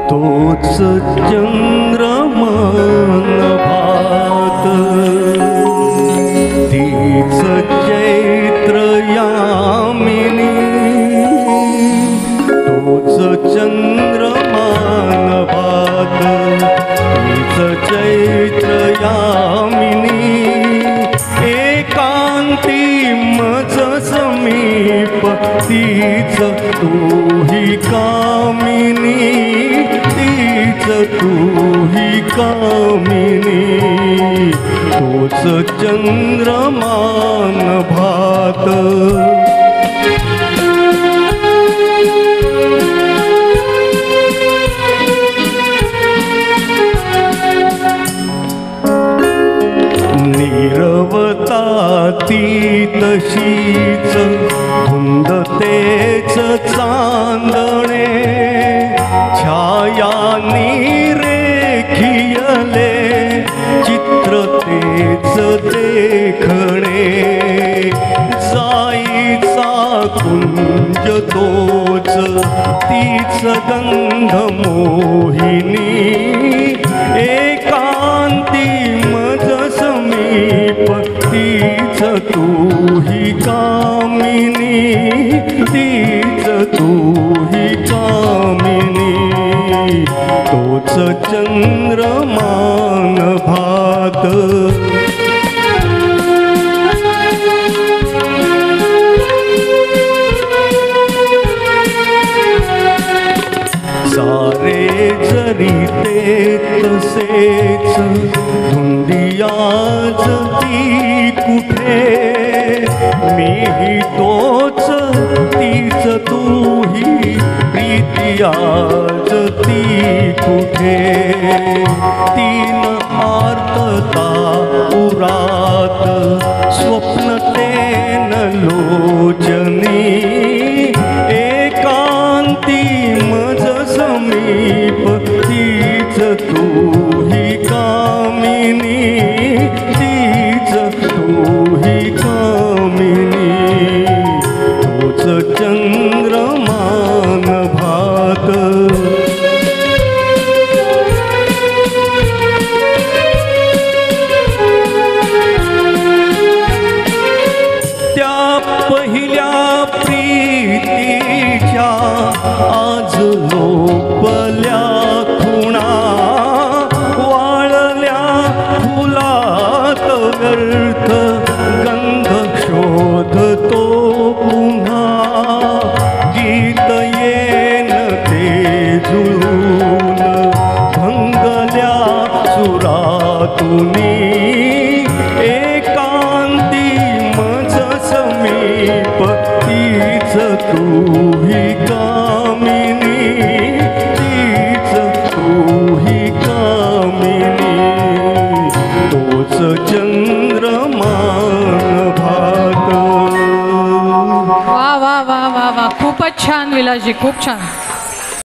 तोच चंद्रमान भात तीच चैत्र यामिनी तोच चंद्रमान भात तीच चैत्र यामिनी एकांती मज समीप तीच तूही कामिनी तीच तूही कामिनी तोच चंद्रमान भात नीरवता ती तशीच धुंद तेच चांदणे छाया निरेखियले चित्र तेच देखणे जाईचा कुंज तोच तीच गंध मोहिनी एकांती मज समीप तीच तूही कामिनी तीच तूही कामिनी तोच चंद्रमान भात सारे जरी ते तसेच धुंदियाच ती कुठे मीही तोच तीच तूही प्रीतियाच ती कुठे तीन आर्तता उरात स्वप्न तेन लोचनी एकांती मज समीप तीच तूही कामिनी तीच तूही कामिनी तोच चंद्रमान भात त्या पहिल्या प्रीतीच्या आज लोपल्या खुणा वाळल्या फुलात व्यर्थ गंध शोधतो पुन्हा गीत येन ते जुळून भंगल्या सुरातुनी एकांती मज समीप तीच तूही कामिनी तीच तूही कामिनी तोच चंद्रमान भात। वा वा वा वा वा, खूपच छान विलासजी, खूप छान।